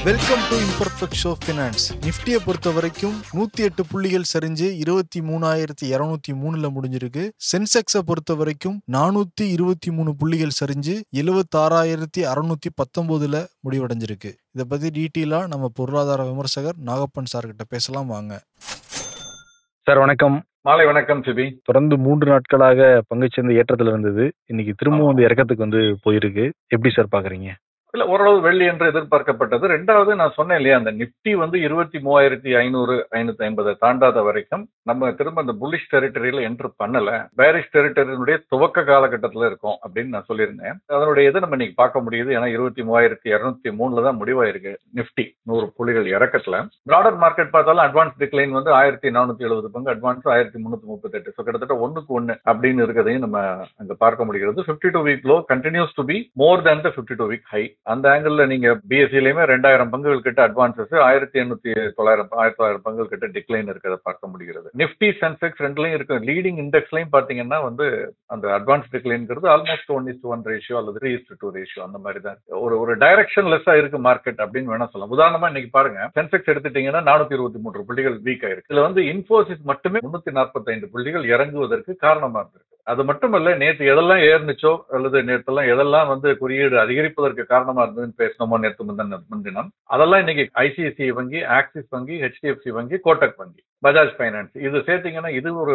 Welcome to imperfect show finance. நிஃப்டியை பொறுத்த வரைக்கும் 108 புள்ளிகள் சரிஞ்சு 23,203 முடிஞ்சிருக்கு. சென்செக்ஸை பொறுத்த வரைக்கும் 423 புள்ளிகள் சரிஞ்சு 76,619 முடிவடைஞ்சிருக்கு. இதை பத்தி டீட்டெயிலா நம்ம பொருளாதார விமர்சகர் நாகப்பன் சார் கிட்ட பேசலாம் வாங்க. சார் வணக்கம். மாலை வணக்கம் சிபி. தொடர்ந்து 3 நாட்களாக பங்குச்சந்தை ஏற்றத்துல இருந்தது. இன்னைக்கு திரும்பவும் ஏற்கத்துக்கு போயிருக்கு. எப்படி சார் பாக்குறீங்க? இல்ல, ஓரளவு வெள்ளி என்று எதிர்பார்க்கப்பட்டது. ரெண்டாவது, நான் சொன்னேன் இல்லையா, அந்த நிப்டி 23,500 550 தாண்டாத வரைக்கும் நம்ம திரும்ப அந்த புல்லிஷ் டெரிட்டரியில என்டர் பண்ணல, பேரிஷ் டெரிட்டரியினுடைய துவக்க காலகட்டத்தில் இருக்கும் அப்படின்னு நான் சொல்லியிருந்தேன். அதனுடைய இதை நம்ம இன்னைக்கு பார்க்க முடியுது. ஏன்னா 23,203 தான் முடிவாயிருக்கு நிப்டி 100 புள்ளிகள் இறக்கத்துல. பிராடர் மார்க்கெட் பார்த்தாலும் அட்வான்ஸ் டிக்ளைன் 1,470 பங்கு, அட்வான்ஸ் 1,338. ஸோ கிட்டத்தட்ட 1:1 அப்படின்னு இருக்கிறதையும் நம்ம அங்க பார்க்க முடிகிறது. 52 week low continues to be more than the 52 week high. அந்த ஆங்கிள் நீங்க பிஎஸ்சிலயுமே 2000 பங்குகள் கிட்ட அட்வான்சஸ், 1,800 பங்குகள் கிட்ட டிக்ளைன் இருக்கிறத பார்க்க முடிகிறது. நிப்டி சென்செக்ஸ் ரெண்டுலயும் இருக்கு. லீடிங் இண்டெக்ஸ்லயும் பாத்தீங்கன்னா அந்த அட்வான்ஸ் டிக்ளைன்ங்கிறது ஆல்மோஸ்ட் 1:1 ரேஷியோ அல்லது 3:2 ரேஷியோ அந்த மாதிரி தான் ஒரு டைரக்ஷன் லெஸ்ஸா இருக்கு மார்க்கெட் அப்படின்னு வேணா சொல்லலாம். உதாரணமா இன்னைக்கு பாருங்க, சென்செக்ஸ் எடுத்துட்டீங்கன்னா 423 புள்ளிகள் வீக் ஆயிருக்கு. இதுல இன்ஃபோசிஸ் மட்டுமே 345 புள்ளிகள் இறங்குவதற்கு காரணமா இருந்திருக்கு. அது மட்டுமல்ல, நேற்று எதெல்லாம் ஏறுனுச்சோ அல்லது நேற்றெல்லாம் எதெல்லாம் குறியீடு அதிகரிப்பதற்கு காரணமா இருந்ததுன்னு பேசணுமோ நேற்று முன்தினம், அதெல்லாம் இன்னைக்கு ஐசிஐசிஐ வங்கி, ஆக்சிஸ் வங்கி, ஹெச்டிஎஃப்சி வங்கி, கோட்டக் வங்கி, பஜாஜ் பைனான்ஸ், இது சேர்த்தீங்கன்னா இது ஒரு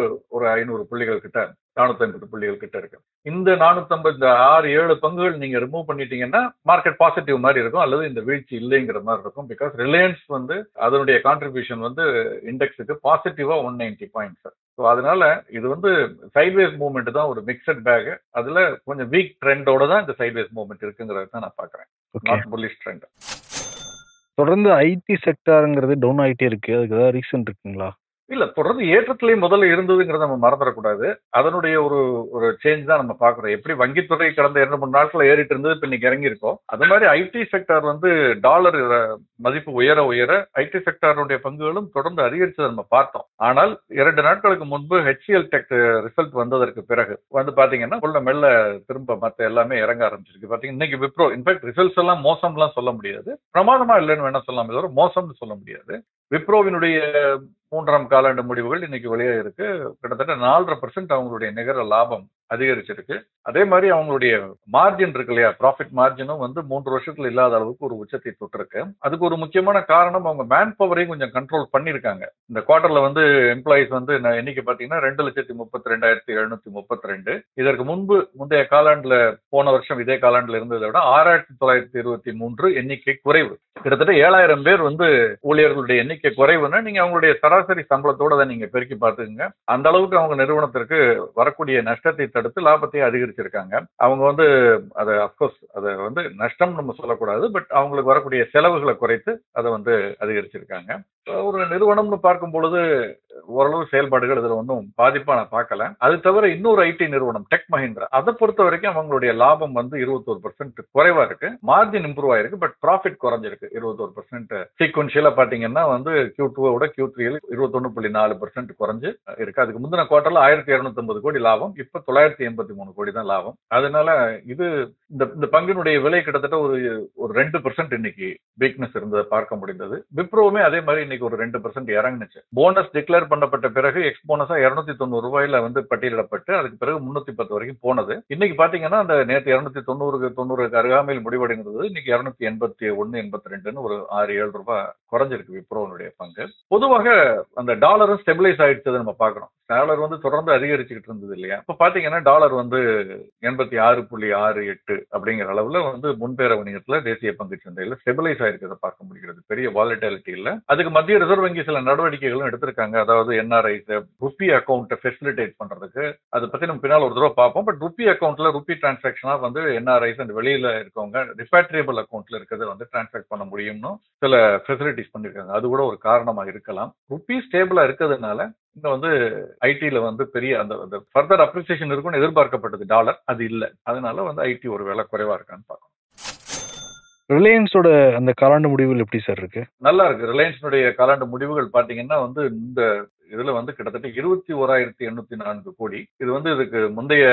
500 புள்ளிகள் கிட்ட, 450 புள்ளிகள் கிட்ட இருக்கு. இந்த 450 6-7 பங்குகள் நீங்க ரிமூவ் பண்ணிட்டீங்கன்னா மார்க்கெட் பாசிட்டிவ் மாதிரி இருக்கும், அல்லது இந்த வீழ்ச்சி இல்லைங்கிற மாதிரி இருக்கும். பிகாஸ் ரிலையன்ஸ் அதனுடைய கான்ட்ரிபியூஷன் இண்டெக்ஸுக்கு பாசிட்டிவா 190 பாயிண்ட்ஸ். ஸோ அதனால இது சைட்வேஸ் மூவ்மெண்ட் தான், ஒரு மிக்சட் பேக். அதுல கொஞ்சம் வீக் ட்ரெண்டோட தான் இந்த சைட்வேஸ் மூவ்மெண்ட் இருக்குங்கிறத தான் நான் பாக்குறேன். Not bullish trend. தொடர்ந்து ஐடி செக்டார்ங்கிறது டவுன் ஆயிட்டே இருக்கு. அதுக்கு ஏதாவது ரீசன் இருக்குங்களா? இல்ல, தொடர்ந்து ஏற்றத்திலேயே முதல்ல இருந்ததுங்கிறத நம்ம மறந்துடக்கூடாது. அதனுடைய ஒரு சேஞ்ச் தான் நம்ம பாக்குறோம். எப்படி வங்கித்துறை கடந்த 2-3 நாட்கள் ஏறிட்டு இருந்தது, இப்ப இன்னைக்கு இறங்கி இருக்கோம். அது மாதிரி ஐடி செக்டார் டாலர் மதிப்பு உயர ஐடி செக்டாருடைய பங்குகளும் தொடர்ந்து அதிகரிச்சதை நம்ம பார்த்தோம். ஆனால் 2 நாட்களுக்கு முன்பு HCL டெக் ரிசல்ட் வந்ததற்கு பிறகு பாத்தீங்கன்னா மெல்ல திரும்ப மத்த எல்லாமே இறங்க ஆரம்பிச்சிருக்கு. பாத்தீங்கன்னா இன்னைக்கு விப்ரோ, இன்ஃபேக்ட் ரிசல்ட்ஸ் எல்லாம் மோசம்லாம் சொல்ல முடியாது, பிரமாதமா இல்லைன்னு வேணா சொல்லலாம், இது மோசம்னு சொல்ல முடியாது. விப்ரோவினுடைய 3ஆம் காலாண்டு முடிவுகள் இன்னைக்கு வெளியே இருக்கு. கிட்டத்தட்ட 4.5% அவங்களுடைய நிகர லாபம் அதிகரிச்சிருக்கு. அதே மாதிரி அவங்களுடைய மார்ஜின் இருக்கு இல்லையா, ப்ராஃபிட் மார்ஜினும் 3 வருஷத்துல இல்லாத அளவுக்கு ஒரு உச்சத்தை தொட்டிருக்கு. அதுக்கு ஒரு முக்கியமான காரணம், அவங்க மேன் பவரையும் கொஞ்சம் கண்ட்ரோல் பண்ணிருக்காங்க. இந்த குவார்டர்ல எம்ப்ளாயிஸ் எண்ணிக்கை பாத்தீங்கன்னா 2,32,732. இதற்கு முந்தைய காலாண்டுல, போன வருஷம் இதே காலாண்டுல இருந்ததை விட 6,923 எண்ணிக்கை குறைவு. கிட்டத்தட்ட 7,000 பேர் ஊழியர்களுடைய எண்ணிக்கை குறைவுன்னா நீங்க அவங்களுடைய சராசரி சம்பளத்தோட தான் நீங்க பெருக்கி பார்த்துக்குங்க. அந்த அளவுக்கு அவங்க நிறுவனத்திற்கு வரக்கூடிய நஷ்டத்தை தடுத்து லாபத்தையும் அதிகரிச்சிருக்காங்க. அவங்க அதை அப்கோர்ஸ் அதை நஷ்டம் நம்ம சொல்லக்கூடாது, பட் அவங்களுக்கு வரக்கூடிய செலவுகளை குறைத்து அதை அதிகரிச்சிருக்காங்க. ஒரு நிறுவனம்னு பார்க்கும் பொழுது ஓரளவு செயல்பாடுகள் இதுல பாதிப்பா நான் பார்க்கல. அது தவிர இன்னொரு ஐடி நிறுவனம் டெக் மஹிந்திரா, அதை பொறுத்த வரைக்கும் அவங்களுடைய லாபம் 21% குறைவா இருக்கு. மார்ஜின் இம்ப்ரூவ் ஆயிருக்கு, பட் ப்ராஃபிட் குறைஞ்சிருக்கு 21%. சீக்வன்ஷியலா பாத்தீங்கன்னா Q2 Q3 21.4% குறைஞ்சு இருக்கு. அதுக்கு முந்தின குவார்டர்ல 1,250 கோடி லாபம், இப்ப 983 கோடி தான் லாபம். அதனால இந்த பங்கினுடைய விலை கிட்டத்தட்ட ஒரு 2% இன்னைக்கு வீக்னஸ் இருந்ததை பார்க்க முடிந்தது. விப்ரோவுமே அதே மாதிரி இன்னைக்கு ஒரு 2% இறங்குச்சு. போனஸ் டிக்ளேர் பண்ணப்பட்ட பிறகு எக்ஸ் போனஸா 290 ரூபாயில பட்டியலிடப்பட்டு அதுக்கு பிறகு 310 வரைக்கும் போனது. இன்னைக்கு பாத்தீங்கன்னா அந்த நேற்று 290 அருகாமையில் முடிவடைந்தது. இன்னைக்கு 281 82 ஒரு 6-7 ரூபாய் குறைஞ்சிருக்கு விப்ரோனுடைய பங்கு. பொதுவாக அந்த டாலரும் ஸ்டெபிலைஸ் ஆயிடுச்சதை நம்ம பாக்குறோம். டாலர் தொடர்ந்து அதிகரிச்சுக்கிட்டு இருந்தது இல்லையா. இப்ப பாத்தீங்கன்னா டாலர் 86.68 அப்படிங்கிற அளவுல முன்பேற வணிகத்துல தேசிய பங்கு சந்தையில ஸ்டெபிலைஸ் ஆயிருக்கிறத பார்க்க முடிகிறது. பெரிய வாலட்டிலிட்டி இல்ல. அதுக்கு மத்திய ரிசர்வ் வங்கி சில நடவடிக்கைகளும் எடுத்திருக்காங்க. அதாவது NRIs ருப்பி அக்கௌண்ட் ஃபெசிலிட்டேட் பண்றதுக்கு, அதை பத்தி நம்ம பின்னால் ஒரு தடவை பார்ப்போம். பட் ருப்பி அக்கௌண்ட்ல ருப்பி டிரான்சாக்ஷனா NRIs அந்த வெளியில இருக்கவங்க ரிப்பேட்ரியபிள் அக்கௌண்ட்ல இருக்கிறத டிரான்சாக்ட் பண்ண முடியும்னு சில ஃபெசிலிட்டிஸ் பண்ணிருக்காங்க. அது கூட ஒரு காரணமா இருக்கலாம். ருப்பி ஸ்டேபிளா இருக்கிறதுனால இந்த ஐடில பெரிய அந்த ஃபர்தர் அப்ரிசியேஷன் இருக்கும்னு எதிர்பார்க்கப்பட்டது டாலர், அது இல்ல. அதனால ஐடி ஒரு விலை குறைவா இருக்கான்னு பார்க்கணும். ரிலையன்ஸோட அந்த காலாண்டு முடிவுகள் எப்படி சார் இருக்கு? நல்லா இருக்கு. ரிலையன்ஸுடைய காலாண்டு முடிவுகள் பாத்தீங்கன்னா இந்த இதுல வந்து கிட்டத்தட்ட 21,804 கோடி. இது வந்து இதுக்கு முந்தைய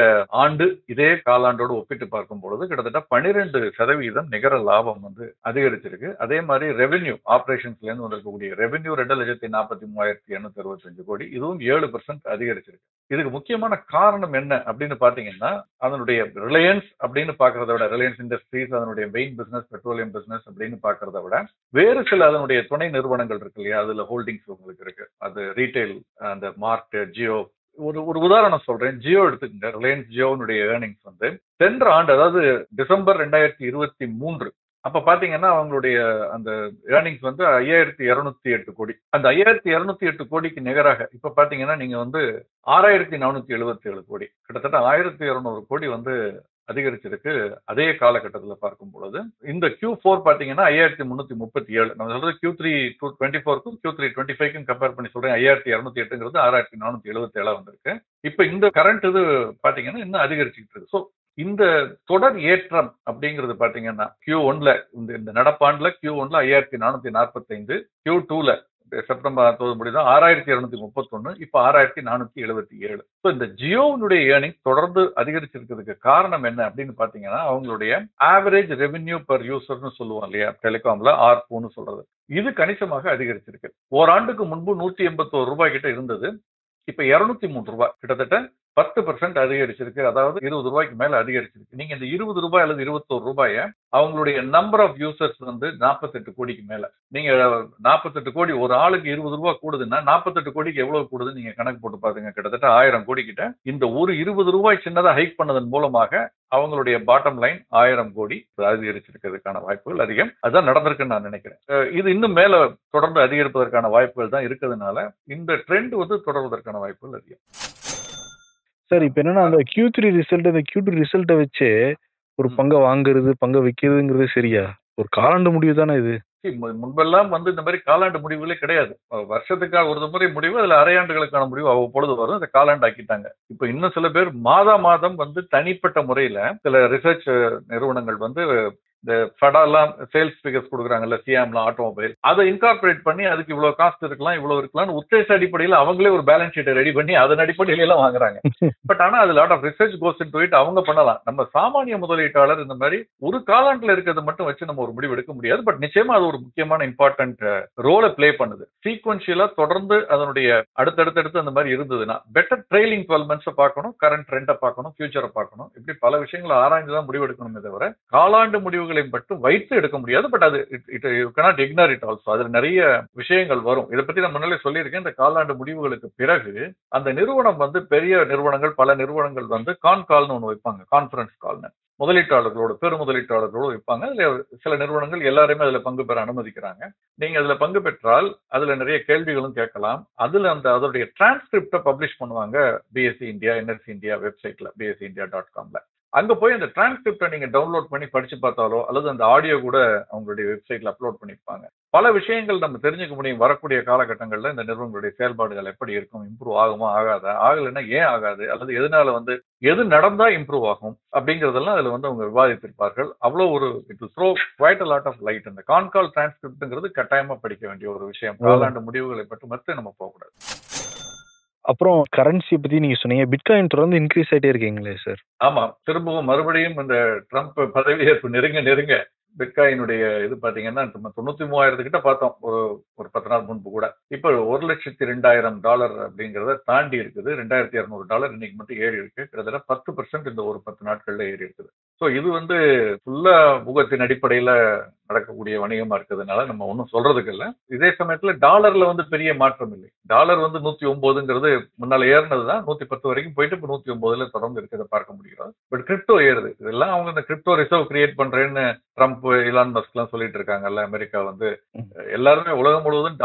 ஆண்டு இதே காலாண்டோடு ஒப்பிட்டு பார்க்கும் பொழுது கிட்டத்தட்ட 12% நிகர லாபம் வந்து அதிகரிச்சிருக்கு. அதே மாதிரி ரெவென்யூ ஆபரேஷன்ஸ்ல இருந்து வந்திருக்கக்கூடிய ரெவென்யூ 2,43,865 கோடி, இதுவும் 7% அதிகரிச்சிருக்கு. இதுக்கு முக்கியமான காரணம் என்ன அப்படின்னு பாத்தீங்கன்னா, அதனுடைய ரிலையன்ஸ் அப்படின்னு பாக்குறத விட, ரிலையன்ஸ் இண்டஸ்ட்ரீஸ் அதனுடைய மெயின் பிசினஸ் பெட்ரோலியம் பிசினஸ் அப்படின்னு பாக்குறத விட வேறு சில அதனுடைய துணை நிறுவனங்கள் இருக்கு இல்லையா, அதுல ஹோல்டிங்ஸ் உங்களுக்கு இருக்கு. அது ரீட்டைல், அந்த மார்ட், ஜியோ. ஒரு உதாரணம் சொல்றேன். ஜியோ எடுத்துக்கங்க. ரிலையன்ஸ் ஜியோனுடைய ஏர்னிங்ஸ் வந்து சென்ற ஆண்டு, அதாவது டிசம்பர் 2023 அப்ப பாத்தீங்கன்னா அவங்களுடைய அந்த ஏர்னிங்ஸ் வந்து 5,208 கோடி. அந்த 5,208 கோடிக்கு நிகராக இப்ப பாத்தீங்கன்னா நீங்க வந்து 6,477 கோடி, கிட்டத்தட்ட 1,200 கோடி வந்து அதிகரிச்சிருக்கு. அதே காலகட்டத்தில் பார்க்கும் பொழுது இந்த Q4 பாத்தீங்கன்னா 5,337. நம்ம சொல்றது Q3 24க்கும் Q3 25க்கும் கம்பேர் பண்ணி சொல்றேன். 5,208ங்கிறது 6,477 வந்திருக்கு. இப்ப இந்த கரண்ட் இது பாத்தீங்கன்னா இன்னும் அதிகரிச்சுக்கிட்டு இருக்கு. ஸோ இந்த தொடர் ஏற்றம் அப்படிங்கிறது பாத்தீங்கன்னா Q1ல இந்த நடப்பாண்டுல Q1ல 5,445, Q2ல செப்டம்பர் 9 முடிதான் 6,231, இப்ப 6,477. இந்த ஜியோனுடைய ஏர்னிங் தொடர்ந்து அதிகரிச்சிருக்கிறதுக்கு காரணம் என்ன அப்படின்னு பாத்தீங்கன்னா, அவங்களுடைய ஆவரேஜ் ரெவென்யூ பர் யூசர்னு சொல்லுவோம் இல்லையா, டெலிகாம்ல ஆர்புன்னு சொல்றது, இது கணிசமாக அதிகரிச்சிருக்கு. ஓராண்டுக்கு முன்பு 181 ரூபாய் கிட்ட இருந்தது. இப்ப 203 ரூபாய், கிட்டத்தட்ட 10% அதிகரிச்சிருக்கு. அதாவது 20 ரூபாய்க்கு மேல அதிகரிச்சிருக்கு. நீங்க இந்த 20 ரூபாய் அல்லது 21 ரூபாய அவங்களுடைய நம்பர் ஆஃப் யூசர்ஸ் வந்து 48 கோடிக்கு மேல. நீங்க 48 கோடி, ஒரு ஆளுக்கு 20 ரூபாய் கூடுதுன்னா 48 கோடிக்கு எவ்வளவு கூடுதுன்னு நீங்க கணக்கு போட்டு பாருங்க. கிட்டத்தட்ட 1000 கோடி கிட்ட இந்த ஒரு 20 ரூபாய் சின்னதா ஹைக் பண்ணதன் மூலமாக அவங்களுடைய பாட்டம் லைன் 1000 கோடி அதிகரிச்சிருக்கிறதுக்கான வாய்ப்புகள் அதிகம். அதுதான் நடந்திருக்குன்னு நான் நினைக்கிறேன். இது இன்னும் மேல தொடர்ந்து அதிகரிப்பதற்கான வாய்ப்புகள் தான் இருக்கிறதுனால இந்த ட்ரெண்ட் வந்து தொடர்வதற்கான வாய்ப்புகள் அதிகம். சார், இப்ப என்னன்னா அந்த Q3 ரிசல்ட், அந்த Q2 ரிசல்ட்டை வச்சு ஒரு பங்கை வாங்குறது, பங்கை விற்கிறதுங்கிறது சரியா? ஒரு காலாண்டு முடிவு தானே இது? முன்பெல்லாம் வந்து இந்த மாதிரி காலாண்டு முடிவுகளே கிடையாது. வருஷத்துக்காக ஒரு முறை முடிவு, அதுல அரையாண்டுகளுக்கான முடிவு அவ்வப்பொழுது வரும். அதை காலாண்டு ஆக்கிட்டாங்க. இப்ப இன்னும் சில பேர் மாதம் வந்து தனிப்பட்ட முறையில சில ரிசர்ச் நிறுவனங்கள் வந்து இந்த ஃபடாலாம் சேல்ஸ் ஃபிகர்ஸ் கொடுக்குறாங்கல்ல, சியாம்லாம் ஆட்டோமொபைல், அதை இன்கார்பரேட் பண்ணி அதுக்கு இவ்வளவு காஸ்ட் இருக்கலாம், இவ்வளவு இருக்கலாம்னு உத்தேச அடிப்படையில் அவங்களே ஒரு பேலன்ஸ் ஷீட்டை ரெடி பண்ணி அதன் அடிப்படையில எல்லாம் வாங்குறாங்க. பட் ஆனா அது lot of research goes into it. அவங்க பண்ணலாம். நம்ம சாமானிய முதலீட்டாளர் இந்த மாதிரி ஒரு காலாண்டுல இருக்கிறத மட்டும் வச்சு நம்ம ஒரு முடிவு எடுக்க முடியாது. பட் நிச்சயமா அது ஒரு முக்கியமான இம்பார்ட்டன்ட் ரோலை பிளே பண்ணுது. சீக்வன்ஷியலா தொடர்ந்து அதனுடைய அடுத்தடுத்து அந்த மாதிரி இருந்ததுன்னா பெட்டர் ட்ரெயிலிங் 12 months பார்க்கணும், கரண்ட் ட்ரெண்டை பார்க்கணும், ஃபியூச்சரை பார்க்கணும். இப்படி பல விஷயங்களை ஆராய்ந்துதான் முடிவு எடுக்கணுமே தவிர காலாண்டு முடிவுகளை மட்டும் வைத்து எடுக்க முடியாது. பட் அது you cannot ignore it also. அதுல நிறைய விஷயங்கள் வரும். இதை பத்தி நான் முன்னாலே சொல்லியிருக்கேன். இந்த காலாண்டு முடிவுகளுக்கு பிறகு அந்த நிறுவனம் வந்து பெரிய நிறுவனங்கள், பல நிறுவனங்கள் வந்து கால்னு ஒண்ணு வைப்பாங்க, கான்ஃபரன்ஸ் கால்னு, முதலீட்டாளர்களோடு, பெரு முதலீட்டாளர்களோடு வைப்பாங்க. அதுல சில நிறுவனங்கள் எல்லாருமே அதுல பங்கு பெற அனுமதிக்கிறாங்க. நீங்க அதுல பங்கு பெற்றால் அதுல நிறைய கேள்விகளும் கேட்கலாம். அதுல அதோடைய டிரான்ஸ்கிரிப்ட பப்ளிஷ் பண்ணுவாங்க பிஎஸ்சி இந்தியா, என்எஸ்சி இந்தியா வெப்சைட்ல, bsindia.comல. அங்க போய் அந்த டிரான்ஸ்கிரிப்டை நீங்க டவுன்லோட் பண்ணி படிச்சு பார்த்தாலோ அல்லது அந்த ஆடியோ கூட அவங்களுடைய வெப்சைட்ல அப்லோட் பண்ணிருப்பாங்க. பல விஷயங்கள் நம்ம தெரிஞ்சுக்க முடியும். வரக்கூடிய காலகட்டங்கள்ல இந்த நிறுவனங்களுடைய செயல்பாடுகள் எப்படி இருக்கும், இம்ப்ரூவ் ஆகுமா ஆகாதா, ஆகலைன்னா ஏன் ஆகாது, அல்லது எதனால வந்து எது நடந்தா இம்ப்ரூவ் ஆகும் அப்படிங்கறதெல்லாம் அதுல வந்து அவங்க விவாதித்திருப்பார்கள். அவ்வளவு ஒரு it will throw quite a lot of light. இந்த கான்கால் டிரான்ஸ்கிரிப்ட்ங்கிறது கட்டாயமா படிக்க வேண்டிய ஒரு விஷயம். காலாண்டு முடிவுகளை பற்றி மட்டும் நம்ம போகக்கூடாது. அப்புறம் கரன்சி பத்தி நீங்க சொன்னீங்க, பிட்காயின் தொடர்ந்து இன்க்ரீஸ் ஆயிட்டே இருக்கீங்களே சார்? ஆமா, திரும்பவும் மறுபடியும் இந்த ட்ரம்ப் பதவியேற்பு நெருங்க பிட்காயினுடைய இது பாத்தீங்கன்னா 93,000 கிட்ட பார்த்தோம் ஒரு 10 நாள் முன்பு கூட. இப்ப $102,000 அப்படிங்கறத தாண்டி இருக்குது. $2,200 இன்னைக்கு மட்டும் ஏறி இருக்கு. கிட்டத்தட்ட 10% இந்த ஒரு 10 நாட்கள்ல ஏறி இருக்குது. ஸோ இது வந்து ஃபுல்லா முகத்தின் அடிப்படையில நடக்கக்கூடிய வணிகமா இருக்கிறதுனால நம்ம ஒன்றும் சொல்றதுக்கு இல்லை. இதே சமயத்துல டாலர்ல வந்து பெரிய மாற்றம் இல்லை. டாலர் வந்து 109ங்கிறது முன்னால ஏறினதுதான், 110 வரைக்கும் போயிட்டு இப்ப 109ல தொடர்ந்து இருக்கிறத பார்க்க முடியும். பட் கிரிப்டோ ஏறுது. இதெல்லாம் அவங்க இந்த கிரிப்டோ ரிசர்வ் கிரியேட் பண்றேன்னு ட்ரம்ப், இலான் மஸ்க் எல்லாம் சொல்லிட்டு இருக்காங்கல்ல. அமெரிக்கா வந்து எல்லாருமே உலகம் முழுவதும்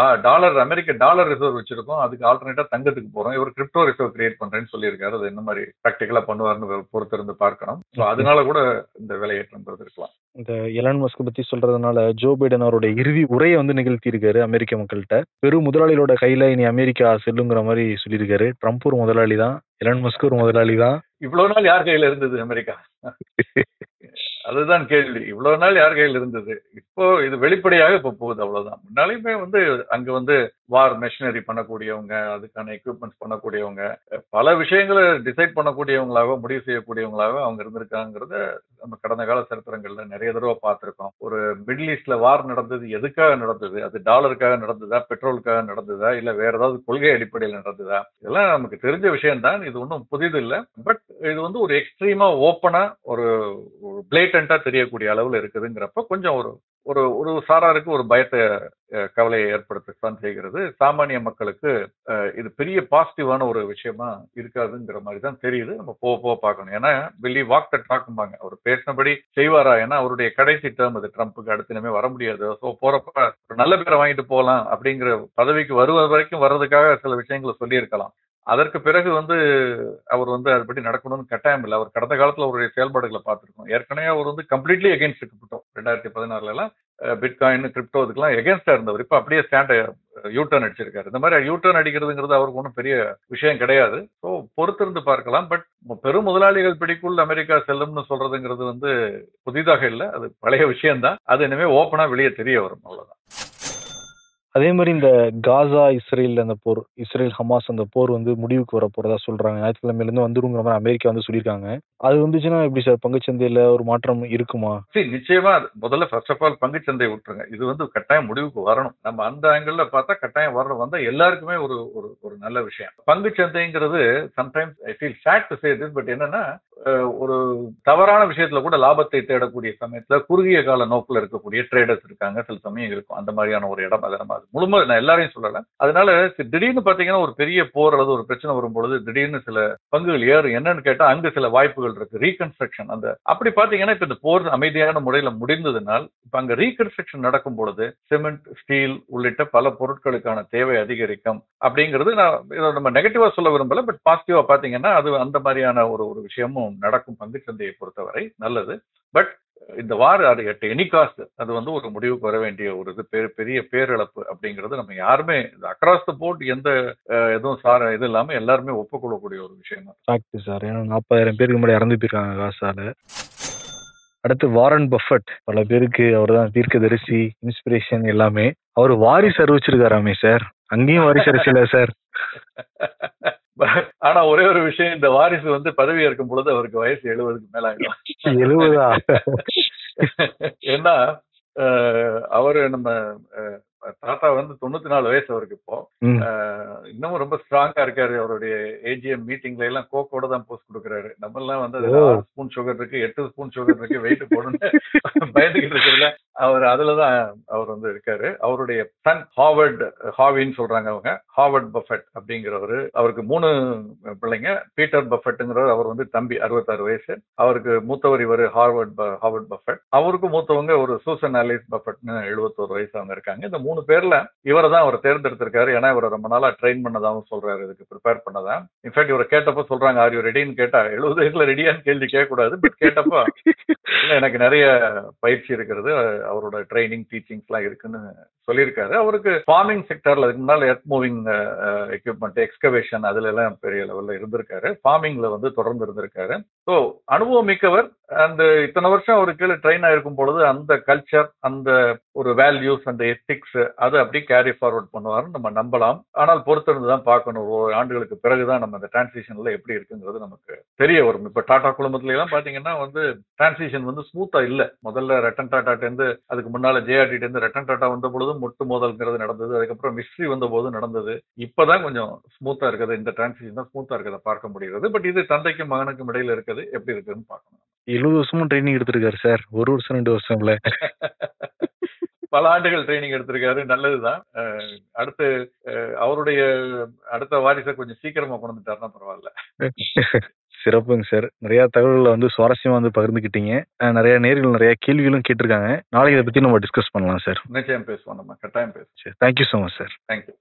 அமெரிக்க டாலர் ரிசர்வ் வச்சிருக்கோம், அதுக்கு ஆல்டர்னேட்டா தங்கத்துக்கு போறோம். இவர் கிரிப்டோ ரிசர்வ் கிரியேட் பண்றேன்னு சொல்லியிருக்காரு. அது என்ன மாதிரி பிராக்டிகலா பண்ணுவாருன்னு பொறுத்திருந்து பார்க்கணும். அதனால கூட இந்த விலையேற்றம் இருக்கலாம். இந்த எலான் மஸ்க் பத்தி சொல்றதுனால ஜோ பைடன் அவருடைய இறுதி உரையை வந்து நிகழ்த்தி இருக்காரு அமெரிக்க மக்கள்கிட்ட. பெரும் முதலாளிகளோட கையில இனி அமெரிக்கா செல்லுங்கிற மாதிரி சொல்லியிருக்காரு. ட்ரம்ப் ஒரு முதலாளி தான், எலான் மஸ்க் ஒரு முதலாளி தான். இவ்வளவு நாள் யார் கையில இருந்தது அமெரிக்கா? அதுதான் கேள்வி. இவ்வளவு நாள் யார் கையில் இருந்தது? இப்போ இது வெளிப்படையாக இப்போ போகுது, அவ்வளவுதான். முன்னாலையுமே வந்து அங்க வந்து வார் மெஷினரி பண்ணக்கூடியவங்க, அதுக்கான எக்யூப்மெண்ட்ஸ் பண்ணக்கூடியவங்க, பல விஷயங்களை டிசைட் பண்ணக்கூடியவங்களாக, முடிவு செய்யக்கூடியவங்களாக அவங்க இருந்திருக்காங்கிறத நம்ம கடந்த கால சரித்திரங்கள்ல நிறைய தடவை பார்த்திருக்கோம். ஒரு மிடில் ஈஸ்ட்ல வார் நடந்தது எதுக்காக நடந்தது? அது டாலருக்காக நடந்ததா, பெட்ரோலுக்காக நடந்ததா, இல்ல வேற ஏதாவது கொள்கை அடிப்படையில் நடந்ததா? இதெல்லாம் நமக்கு தெரிஞ்ச விஷயம் தான். இது ஒன்றும் புதிது இல்லை. பட் இது வந்து ஒரு எக்ஸ்ட்ரீமா ஓப்பனா ஒரு பிளேட்டண்டா தெரியக்கூடிய அளவுல இருக்குதுங்கிறப்ப கொஞ்சம் ஒரு ஒரு ஒரு சாராருக்கு ஒரு பயத்தை, கவலையை ஏற்படுத்தத்தான் செய்கிறது. சாமானிய மக்களுக்கு இது பெரிய பாசிட்டிவான ஒரு விஷயமா இருக்காதுங்கிற மாதிரி தான் தெரியுது. நம்ம போக போக பார்க்கணும். ஏன்னா வெளி வாக் த டாக்கும்பாங்க, அவர் பேசினபடி செய்வாரா? ஏன்னா அவருடைய கடைசி டேர்ம் அது, ட்ரம்ப்புக்கு அடுத்து இனிமே வர முடியாது. ஸோ போறப்ப ஒரு நல்ல பேரை வாங்கிட்டு போகலாம் அப்படிங்கிற பதவிக்கு வருவது வரைக்கும் வர்றதுக்காக சில விஷயங்களை சொல்லியிருக்கலாம். அதற்கு பிறகு வந்து அவர் வந்து அதுபடி நடக்கணும்னு கட்டாயம் இல்லை. அவர் கடந்த காலத்துல அவருடைய செயல்பாடுகளை பார்த்திருக்கோம். ஏற்கனவே அவர் வந்து கம்ப்ளீட்லி எகென்ஸ்ட் இருக்கட்டும். 2016 எல்லாம் பிட்காயின், கிரிப்டோ இதுக்கெல்லாம் எகென்ஸ்டா இருந்தவர். இப்ப அப்படியே ஸ்டாண்ட் யூட்டர்ன் அடிச்சிருக்காரு. இந்த மாதிரி யூட்டர்ன் அடிக்கிறதுங்கிறது அவருக்கு ஒன்றும் பெரிய விஷயம் கிடையாது. ஸோ பொறுத்திருந்து பார்க்கலாம். பட் பெரும் முதலாளிகள் பிடிக்குள் அமெரிக்கா செல்லும்னு சொல்றதுங்கிறது வந்து புதிதாக இல்லை, அது பழைய விஷயம்தான். அது இனிமே ஓப்பனா வெளியே தெரிய வரும், அவ்வளவுதான். அதே மாதிரி இந்த காசா இஸ்ரேல் அந்த போர், இஸ்ரேல் ஹமாஸ் அந்த போர் வந்து முடிவுக்கு வர போறதா சொல்றாங்க. ஞாயிற்றுக்கிழமையில இருந்து வந்துருங்கிற மாதிரி அமெரிக்கா வந்து சொல்லியிருக்காங்க. அது வந்துச்சுன்னா எப்படி சார், பங்குச்சந்தையில ஒரு மாற்றம் இருக்குமா? நிச்சயமா. முதல்ல ஃபர்ஸ்ட் ஆஃப் ஆல் பங்குச்சந்தை விட்டுருங்க. இது வந்து கட்டாயம் முடிவுக்கு வரணும். நம்ம அந்த ஆங்கிள் பார்த்தா கட்டாயம் வந்தா எல்லாருக்குமே ஒரு ஒரு ஒரு நல்ல விஷயம். பங்குச்சந்தைங்கிறது sometimes I feel sad to say this, but என்னன்னா ஒரு தவறான விஷயத்துல கூட லாபத்தை தேடக்கூடிய சமயத்துல குறுகிய கால நோக்கில் இருக்கக்கூடிய ட்ரேடர்ஸ் இருக்காங்க. சில சமயம் இருக்கும் அந்த மாதிரியான ஒரு இடம். அதை நம்ம முழுமை நான் எல்லாரையும் சொல்லல. அதனால திடீர்னு பாத்தீங்கன்னா ஒரு பெரிய போர் அல்லது ஒரு பிரச்சனை வரும்பொழுது திடீர்னு சில பங்குகள் ஏறும். என்னன்னு கேட்டா அங்க சில வாய்ப்புகள் இருக்கு. ரீகன்ஸ்ட்ரக்ஷன் அந்த அப்படி பாத்தீங்கன்னா இப்ப இந்த போர் அமைதியான முறையில முடிந்ததுனால் இப்ப அங்க ரீகன்ஸ்ட்ரக்ஷன் நடக்கும் பொழுது சிமெண்ட், ஸ்டீல் உள்ளிட்ட பல பொருட்களுக்கான தேவை அதிகரிக்கும் அப்படிங்கிறது. நான் நம்ம நெகட்டிவா சொல்ல விரும்பல, பட் பாசிட்டிவா பாத்தீங்கன்னா அது அந்த மாதிரியான ஒரு விஷயமும் நடக்கும் பங்குச்சந்தையை பொறுத்தவரை நல்லது. பட் இந்த வார் அது அட் எனி காஸ்ட் அது வந்து ஒரு முடிவுக்கு வர வேண்டிய ஒரு இது பெரிய பேரிழப்பு அப்படிங்கிறது நம்ம யாருமே அக்ராஸ் த போர்ட் எந்த எதுவும் இது இல்லாம எல்லாருமே ஒப்புக்கொள்ளக்கூடிய ஒரு விஷயம் தான் சார். ஏன்னா 40,000 பேருக்கு முன்னாடி இறந்து போயிருக்காங்க காசால. அடுத்து வாரன் பஃபட், பல பேருக்கு அவர் தான் தீர்க்கதரிசி, இன்ஸ்பிரேஷன் எல்லாமே. அவர் வாரிசு அறிவிச்சிருக்காராமே சார். அங்கேயும் வாரிசு அரசியல சார். ஆனா ஒரே ஒரு விஷயம், இந்த வாரிசு வந்து பதவி ஏற்கும் பொழுது அவருக்கு வயசு 70க்கு மேல ஆயிடும். 70? ஏன்னா அவரு நம்ம தாத்தா வந்து 94 வயசு அவருக்கு இப்போ. இன்னமும் ரொம்ப ஸ்ட்ராங்கா இருக்காரு. அவருடைய ஏஜிஎம் மீட்டிங்ல எல்லாம் கோக்கோட தான் போஸ்ட் கொடுக்குறாரு. நம்ம எல்லாம் வந்து 6 ஸ்பூன் சுகர் இருக்கு, 8 ஸ்பூன் சுகர் இருக்கு, வெயிட் போடணும்னு பயந்துகிட்டு இருக்கிறதுல அதுலதான் அவர் வந்து இருக்காரு. அவருடைய சன் ஹாவின்னு சொல்றாங்க அவங்க, ஹாவர்ட் பஃபெட் அப்படிங்கிறவரு. அவருக்கு 3 பிள்ளைங்க. பீட்டர் பஃபெட்ங்கிறவர், அவர் வந்து தம்பி, 66 வயசு. அவருக்கு மூத்தவர் இவர் ஹாவர்ட் பஃபெட். அவருக்கு மூத்தவங்க ஒரு சூசன் ஆலிஸ் பஃபெட்னு 71 வயசு அவங்க இருக்காங்க. இந்த 3 பேர்ல இவரை தான் அவர் தேர்ந்தெடுத்திருக்காரு. ஏன்னா இவரை ரொம்ப நாளா ட்ரெயின் பண்ணதாகவும் சொல்றாரு, இதுக்கு ப்ரிப்பேர் பண்ணதான். இன்ஃபேக்ட் இவரை கேட்டப்ப சொல்றாங்க, ஆர் யூ ரெடின்னு கேட்டா 70 வயசுல ரெடியான்னு கேள்வி கேட்கக்கூடாது. பட் கேட்டப்ப எனக்கு நிறைய பயிற்சி இருக்கிறது, அவரோட ட்ரைனிங் டீச்சிங்ஸ் எல்லாம் இருக்குன்னு சொல்லியிருக்காரு. அவருக்கு ஃபார்மிங் செக்டர்ல அதுக்கு முன்னால எர்த் மூவிங் எக்யூப்மெண்ட், எக்ஸ்கவேஷன் அதுல எல்லாம் பெரிய லெவல்ல இருந்திருக்காரு. ஃபார்மிங்ல வந்து தொடர்ந்து இருந்திருக்காரு. ஸோ அனுபவம் மிக்கவர். அந்த இத்தனை வருஷம் அவருக்கு கீழே ட்ரெயின் ஆயிருக்கும் பொழுது அந்த கல்ச்சர், அந்த ஒரு வேல்யூஸ், அந்த எத்திக்ஸ் அதை அப்படி கேரி ஃபார்வர்ட் பண்ணுவாருன்னு நம்ம நம்பலாம். ஆனால் பொறுத்திருந்து தான் பார்க்கணும். ஒரு ஆண்டுகளுக்கு பிறகுதான் நம்ம அந்த டிரான்சிஷன்ல எப்படி இருக்குங்கிறது நமக்கு தெரிய வரும். இப்ப டாடா குழுமத்துல எல்லாம் பாத்தீங்கன்னா வந்து டிரான்சிஷன் வந்து ஸ்மூத்தா இல்ல. முதல்ல ரட்டன் டாடா இருந்து, அதுக்கு முன்னால ஜேஆர்டி இருந்து ரட்டன் டாடா வந்த பொழுது முட்டு மோதல்ங்கிறது நடந்தது. அதுக்கப்புறம் மிஸ்ட்ரி வந்த போது நடந்தது. இப்பதான் கொஞ்சம் ஸ்மூத்தா இருக்குது. இந்த டிரான்சிஷன் தான் ஸ்மூத்தா இருக்கிறத பார்க்க முடிகிறது. பட் இது தந்தைக்கும் மகனுக்கும் இடையில இருக்குது, எப்படி இருக்குன்னு பார்க்கணும். 70 வருஷமும் ட்ரைனிங் எடுத்திருக்காரு சார். 1 வருஷம் 2 வருஷம் இல்ல, பல ஆண்டுகள் ட்ரைனிங் எடுத்திருக்காரு. நல்லதுதான். அடுத்து அவருடைய அடுத்த வாரிசை கொஞ்சம் சீக்கிரமா கொண்டு வந்துட்டாருன்னா பரவாயில்ல. சிறப்புங்க சார். நிறைய தகவல்களை வந்து சுவாரஸ்யமா வந்து பகிர்ந்துக்கிட்டீங்க. நிறைய நேர்கள் நிறைய கேள்விகளும் கேட்டிருக்காங்க. நாளைக்கு இதை பத்தி நம்ம டிஸ்கஸ் பண்ணலாம் சார். நிச்சயம் பேசுவோம், நம்ம கட்டாயம் பேசுவோம். Thank you so much sir. Thank you.